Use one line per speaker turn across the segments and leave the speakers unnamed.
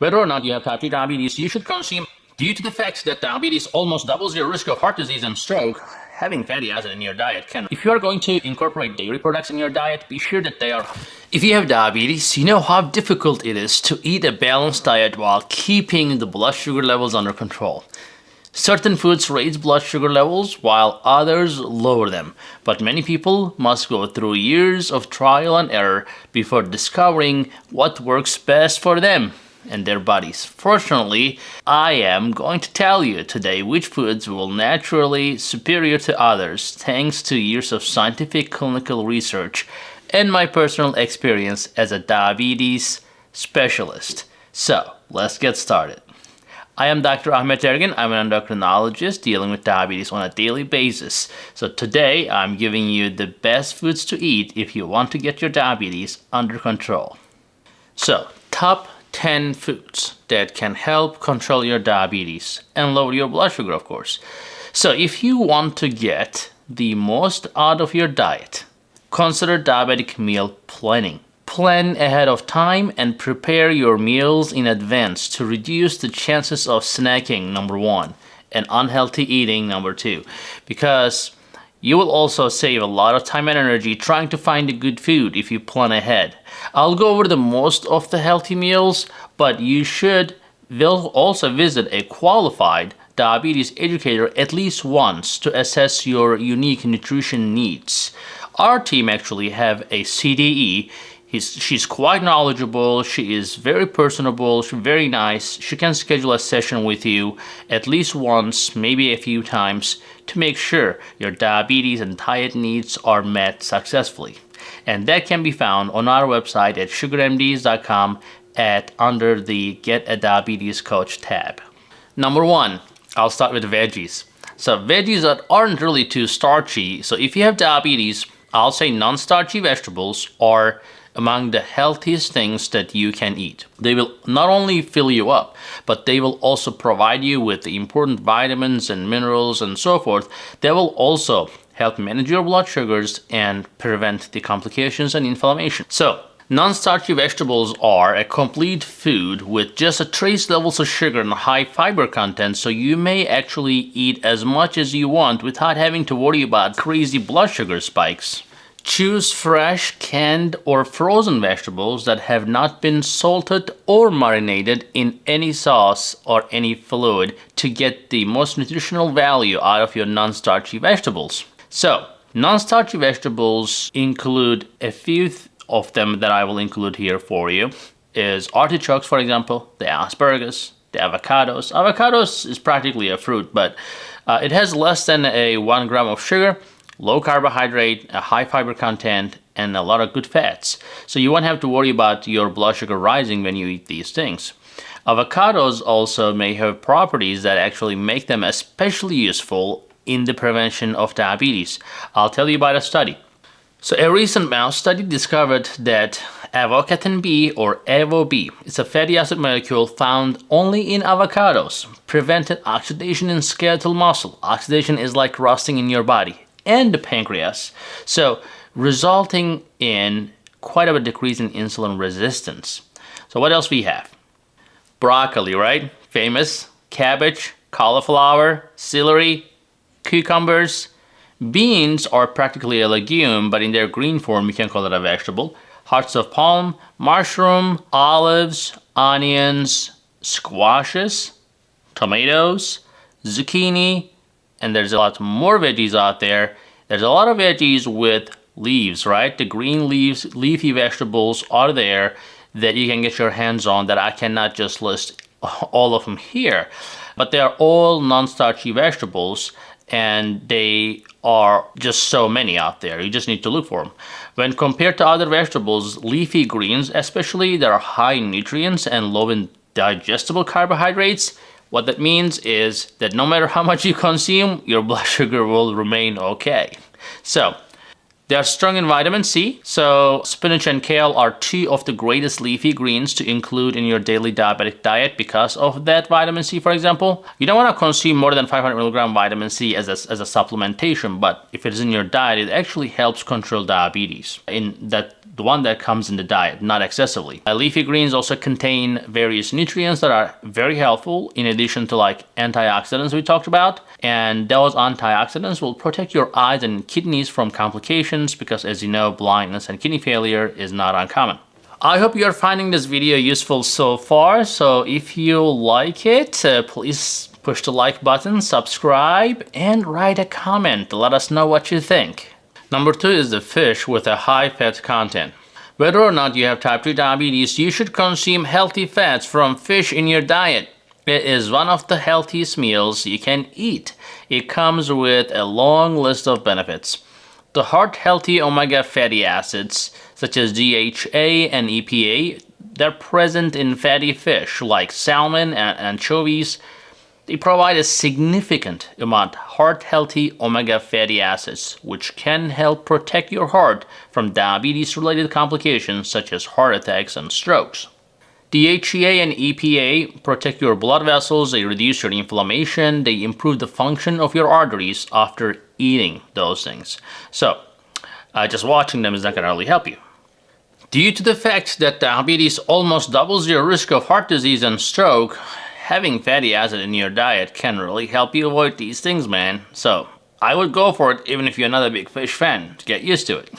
Whether or not you have type 2 diabetes, you should consume due to the fact that diabetes almost doubles your risk of heart disease and stroke. Having fatty acid in your diet can. If you are going to incorporate dairy products in your diet, be sure that they are. If you have diabetes, you know how difficult it is to eat a balanced diet while keeping the blood sugar levels under control. Certain foods raise blood sugar levels while others lower them, but many people must go through years of trial and error before discovering what works best for them and their bodies. Fortunately, I am going to tell you today which foods will naturally superior to others thanks to years of scientific clinical research and my personal experience as a diabetes specialist. So, let's get started. I am Dr. Ahmet Ergin. I'm an endocrinologist dealing with diabetes on a daily basis. So today I'm giving you the best foods to eat if you want to get your diabetes under control. So, top 10 foods that can help control your diabetes and lower your blood sugar, of course. So if you want to get the most out of your diet, consider diabetic meal planning. Plan ahead of time and prepare your meals in advance to reduce the chances of snacking, number one, and unhealthy eating, number two, because you will also save a lot of time and energy trying to find the good food if you plan ahead. I'll go over the most of the healthy meals, but you should also visit a qualified diabetes educator at least once to assess your unique nutrition needs. Our team actually have a CDE. She's quite knowledgeable, she is very personable, she's very nice. She can schedule a session with you at least once, maybe a few times, to make sure your diabetes and diet needs are met successfully. And that can be found on our website at sugarmds.com under the Get a Diabetes Coach tab. Number one, I'll start with veggies. So veggies that aren't really too starchy. So if you have diabetes, I'll say non-starchy vegetables are among the healthiest things that you can eat. They will not only fill you up, but they will also provide you with the important vitamins and minerals and so forth that will also help manage your blood sugars and prevent the complications and inflammation. So, non-starchy vegetables are a complete food with just a trace levels of sugar and high fiber content, so you may actually eat as much as you want without having to worry about crazy blood sugar spikes. Choose fresh, canned, or frozen vegetables that have not been salted or marinated in any sauce or any fluid to get the most nutritional value out of your non-starchy vegetables. So, non-starchy vegetables include a few of them that I will include here for you. Is artichokes, for example, the asparagus, the avocados. Avocados is practically a fruit, but it has less than 1 gram of sugar, low carbohydrate, a high fiber content, and a lot of good fats. So you won't have to worry about your blood sugar rising when you eat these things. Avocados also may have properties that actually make them especially useful in the prevention of diabetes. I'll tell you about a study. So a recent mouse study discovered that avocatin B, or AVO-B, it's a fatty acid molecule found only in avocados, prevented oxidation in skeletal muscle. Oxidation is like rusting in your body and the pancreas, so resulting in quite a decrease in insulin resistance. So what else we have? Broccoli, right? Famous. Cabbage, cauliflower, celery, cucumbers. Beans are practically a legume, but in their green form you can call it a vegetable. Hearts of palm, mushroom, olives, onions, squashes, tomatoes, zucchini, and there's a lot more veggies out there. There's a lot of veggies with leaves, right? The green leaves, leafy vegetables are there that you can get your hands on that I cannot just list all of them here. But they are all non-starchy vegetables and they are just so many out there. You just need to look for them. When compared to other vegetables, leafy greens especially, that are high in nutrients and low in digestible carbohydrates, what that means is that no matter how much you consume, your blood sugar will remain okay. So, they are strong in vitamin C. So, spinach and kale are two of the greatest leafy greens to include in your daily diabetic diet because of that vitamin C, for example. You don't want to consume more than 500 milligram vitamin C as a supplementation, but if it is in your diet, it actually helps control diabetes. In that the one that comes in the diet, not excessively. Leafy greens also contain various nutrients that are very helpful, in addition to like antioxidants we talked about. And those antioxidants will protect your eyes and kidneys from complications because, as you know, blindness and kidney failure is not uncommon. I hope you're finding this video useful so far. So if you like it, please push the like button, subscribe, and write a comment to let us know what you think. Number 2 is the fish with a high fat content. Whether or not you have type 2 diabetes, you should consume healthy fats from fish in your diet. It is one of the healthiest meals you can eat. It comes with a long list of benefits. The heart-healthy omega fatty acids, such as DHA and EPA, they're present in fatty fish like salmon and anchovies. They provide a significant amount of heart-healthy omega fatty acids, which can help protect your heart from diabetes-related complications such as heart attacks and strokes. DHA and EPA protect your blood vessels, they reduce your inflammation, they improve the function of your arteries after eating those things. So, just watching them is not going to really help you. Due to the fact that diabetes almost doubles your risk of heart disease and stroke, having fatty acid in your diet can really help you avoid these things, man. So, I would go for it even if you're not a big fish fan, to get used to it.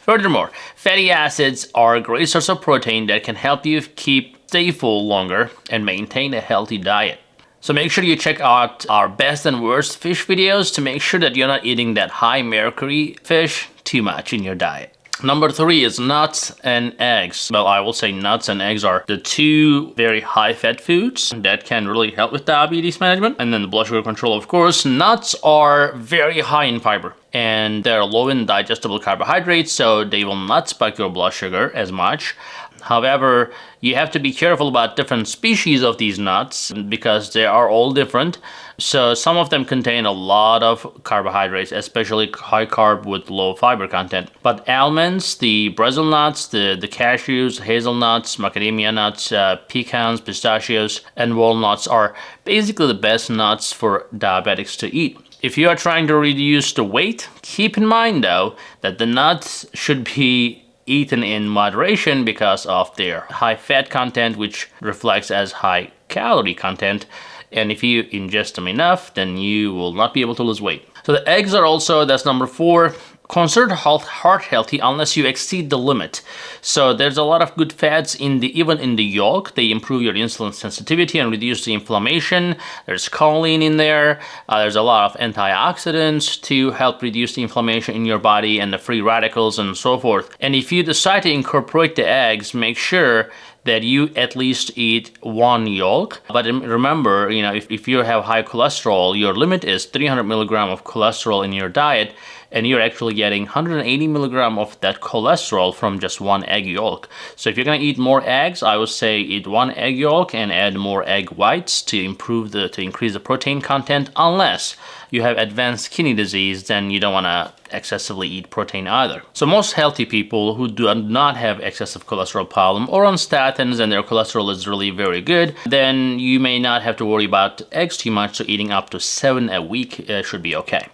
Furthermore, fatty acids are a great source of protein that can help you stay full longer and maintain a healthy diet. So make sure you check out our best and worst fish videos to make sure that you're not eating that high mercury fish too much in your diet. Number 3 is nuts and eggs. Well, I will say nuts and eggs are the 2 very high-fat foods that can really help with diabetes management. And then the blood sugar control, of course. Nuts are very high in fiber, and they're low in digestible carbohydrates, so they will not spike your blood sugar as much. However, you have to be careful about different species of these nuts because they are all different. So some of them contain a lot of carbohydrates, especially high carb with low fiber content. But almonds, the Brazil nuts, the cashews, hazelnuts, macadamia nuts, pecans, pistachios, and walnuts are basically the best nuts for diabetics to eat. If you are trying to reduce the weight, keep in mind though that the nuts should be eaten in moderation because of their high fat content, which reflects as high calorie content. And if you ingest them enough, then you will not be able to lose weight. So the eggs are also, that's number 4, considered heart healthy unless you exceed the limit. So there's a lot of good fats even in the yolk. They improve your insulin sensitivity and reduce the inflammation. There's choline in there. There's a lot of antioxidants to help reduce the inflammation in your body and the free radicals and so forth. And if you decide to incorporate the eggs, make sure that you at least eat 1 yolk. But remember, if you have high cholesterol, your limit is 300 milligram of cholesterol in your diet, and you're actually getting 180 milligram of that cholesterol from just 1 egg yolk. So if you're going to eat more eggs, I would say eat 1 egg yolk and add more egg whites to increase the protein content, unless you have advanced kidney disease, then you don't want to excessively eat protein either. So most healthy people who do not have excessive cholesterol problem or on statins and their cholesterol is really very good, then you may not have to worry about eggs too much, so eating up to 7 a week should be okay.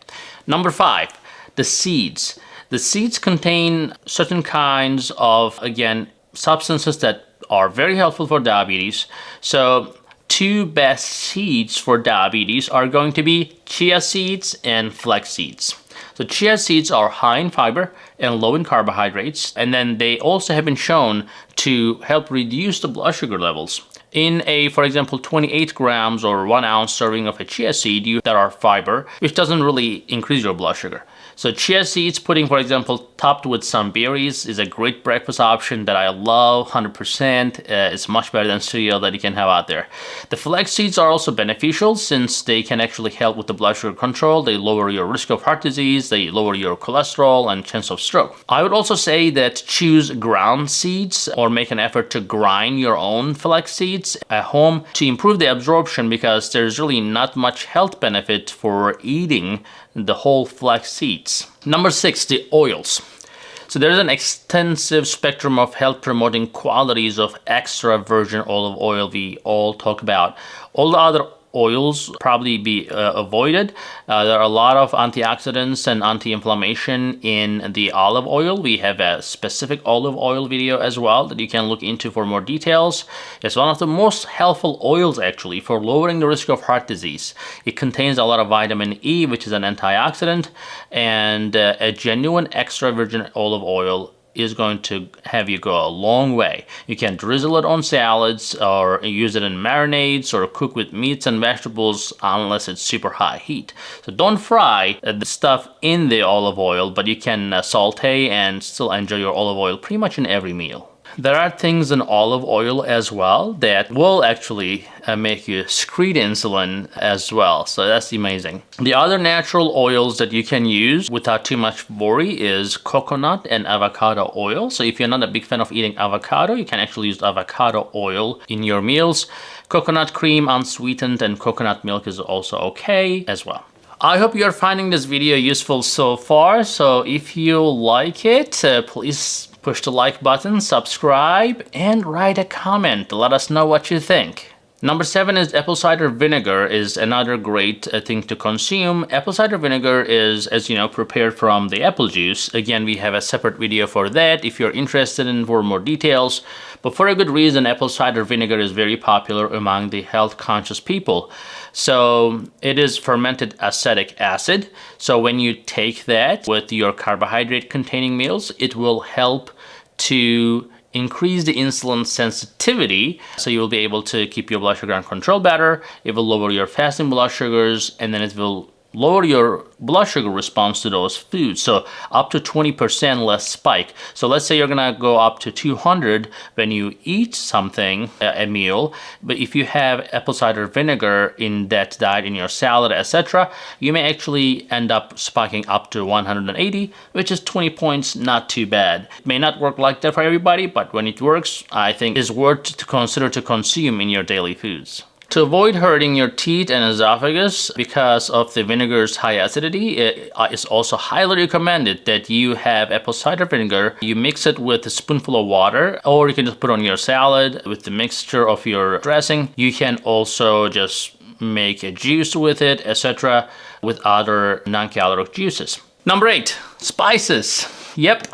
Number 5, the seeds. The seeds contain certain kinds of, again, substances that are very helpful for diabetes. So 2 best seeds for diabetes are going to be chia seeds and flax seeds. So chia seeds are high in fiber and low in carbohydrates, and then they also have been shown to help reduce the blood sugar levels. In a, for example, 28 grams or 1 ounce serving of a chia seed that are fiber, which doesn't really increase your blood sugar. So chia seeds pudding, for example, topped with some berries is a great breakfast option that I love 100%. It's much better than cereal that you can have out there. The flax seeds are also beneficial since they can actually help with the blood sugar control. They lower your risk of heart disease, they lower your cholesterol and chance of stroke. I would also say that choose ground seeds or make an effort to grind your own flax seeds at home to improve the absorption, because there's really not much health benefit for eating the whole flax seeds. Number 6, the oils. So there's an extensive spectrum of health promoting qualities of extra virgin olive oil we all talk about. All the other oils probably be avoided. There are a lot of antioxidants and anti-inflammation in the olive oil. We have a specific olive oil video as well that you can look into for more details. It's one of the most helpful oils actually for lowering the risk of heart disease. It contains a lot of vitamin E, which is an antioxidant, and a genuine extra virgin olive oil is going to have you go a long way. You can drizzle it on salads or use it in marinades or cook with meats and vegetables unless it's super high heat. So don't fry the stuff in the olive oil, but you can saute and still enjoy your olive oil pretty much in every meal. There are things in olive oil as well that will actually make you secrete insulin as well. So that's amazing. The other natural oils that you can use without too much worry is coconut and avocado oil. So if you're not a big fan of eating avocado, you can actually use avocado oil in your meals. Coconut cream, unsweetened, and coconut milk is also okay as well. I hope you're finding this video useful so far. So if you like it, please push the like button, subscribe, and write a comment to let us know what you think. Number 7 is apple cider vinegar is another great thing to consume. Apple cider vinegar is, as you know, prepared from the apple juice. Again, we have a separate video for that if you're interested in for more details. But for a good reason, apple cider vinegar is very popular among the health-conscious people. So it is fermented acetic acid. So when you take that with your carbohydrate-containing meals, it will help to increase the insulin sensitivity, so you will be able to keep your blood sugar under control better. It will lower your fasting blood sugars, and then it will lower your blood sugar response to those foods. So up to 20% less spike. So let's say you're gonna go up to 200 when you eat something, a meal, but if you have apple cider vinegar in that diet, in your salad, etc., you may actually end up spiking up to 180, which is 20 points, not too bad. It may not work like that for everybody, but when it works, I think it's worth to consider to consume in your daily foods. To avoid hurting your teeth and esophagus because of the vinegar's high acidity, it is also highly recommended that you have apple cider vinegar. You mix it with a spoonful of water, or you can just put on your salad with the mixture of your dressing. You can also just make a juice with it, etc., with other non-caloric juices. Number 8, spices. Yep,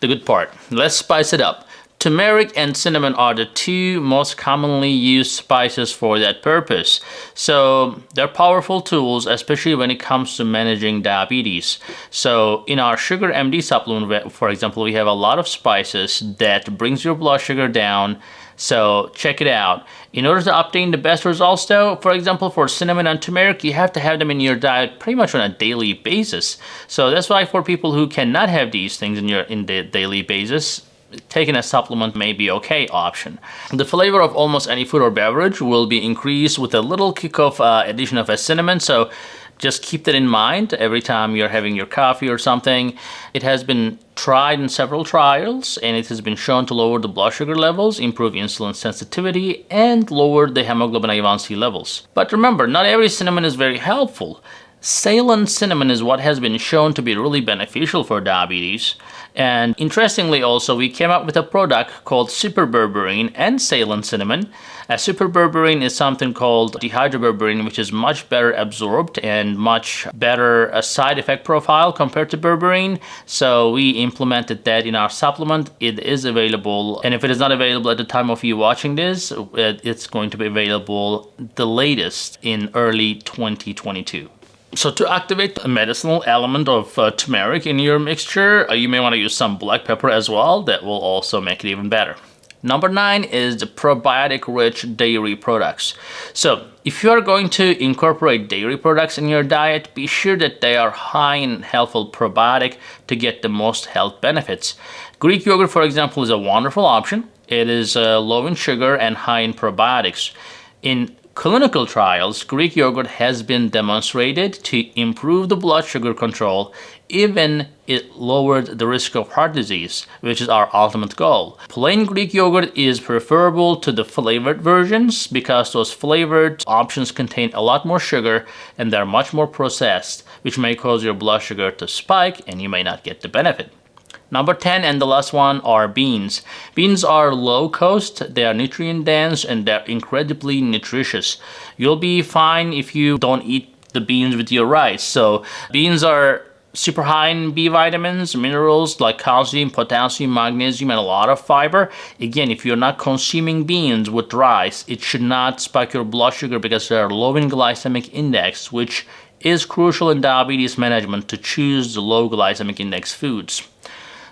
the good part. Let's spice it up. Turmeric and cinnamon are the 2 most commonly used spices for that purpose. So they're powerful tools, especially when it comes to managing diabetes. So in our SugarMD supplement, for example, we have a lot of spices that brings your blood sugar down. So check it out. In order to obtain the best results though, for example, for cinnamon and turmeric, you have to have them in your diet pretty much on a daily basis. So that's why for people who cannot have these things in the daily basis, taking a supplement may be okay option. The flavor of almost any food or beverage will be increased with a little kick of addition of a cinnamon. So just keep that in mind every time you're having your coffee or something. It has been tried in several trials, and it has been shown to lower the blood sugar levels, improve insulin sensitivity, and lower the hemoglobin A1C levels. But remember, not every cinnamon is very helpful. Ceylon cinnamon is what has been shown to be really beneficial for diabetes. And interestingly also, we came up with a product called super berberine and Ceylon cinnamon. Super berberine is something called dehydroberberine, which is much better absorbed and much better side effect profile compared to berberine. So we implemented that in our supplement. It is available, and if it is not available at the time of you watching this, it's going to be available the latest in early 2022. So to activate a medicinal element of turmeric in your mixture, you may want to use some black pepper as well. That will also make it even better. Number 9 is the probiotic-rich dairy products. So if you are going to incorporate dairy products in your diet, be sure that they are high in helpful probiotic to get the most health benefits. Greek yogurt, for example, is a wonderful option. It is low in sugar and high in probiotics. In clinical trials, Greek yogurt has been demonstrated to improve the blood sugar control, even it lowered the risk of heart disease, which is our ultimate goal. Plain Greek yogurt is preferable to the flavored versions because those flavored options contain a lot more sugar and they're much more processed, which may cause your blood sugar to spike and you may not get the benefit. Number 10 and the last one are beans. Beans are low cost, they are nutrient dense, and they're incredibly nutritious. You'll be fine if you don't eat the beans with your rice. So beans are super high in B vitamins, minerals like calcium, potassium, magnesium, and a lot of fiber. Again, if you're not consuming beans with rice, it should not spike your blood sugar because they are low in glycemic index, which is crucial in diabetes management to choose the low glycemic index foods.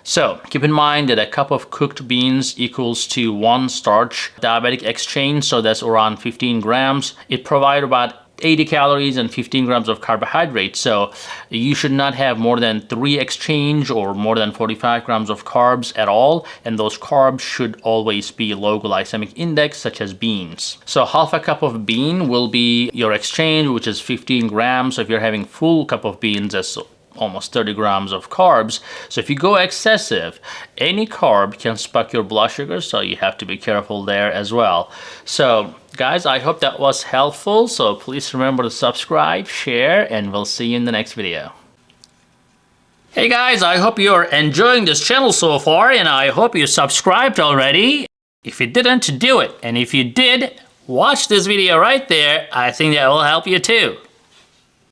So keep in mind that a cup of cooked beans equals to 1 starch diabetic exchange, so that's around 15 grams. It provides about 80 calories and 15 grams of carbohydrates, so you should not have more than 3 exchange or more than 45 grams of carbs at all, and those carbs should always be low glycemic index, such as beans. So half a cup of bean will be your exchange, which is 15 grams. So if you're having full cup of beans, that's almost 30 grams of carbs. So if you go excessive, any carb can spike your blood sugar, so you have to be careful there as well. So guys, I hope that was helpful. So please remember to subscribe, share, and we'll see you in the next video. Hey guys, I hope you're enjoying this channel so far, and I hope you subscribed already. If you didn't, do it. And if you did, watch this video right there. I think that will help you too.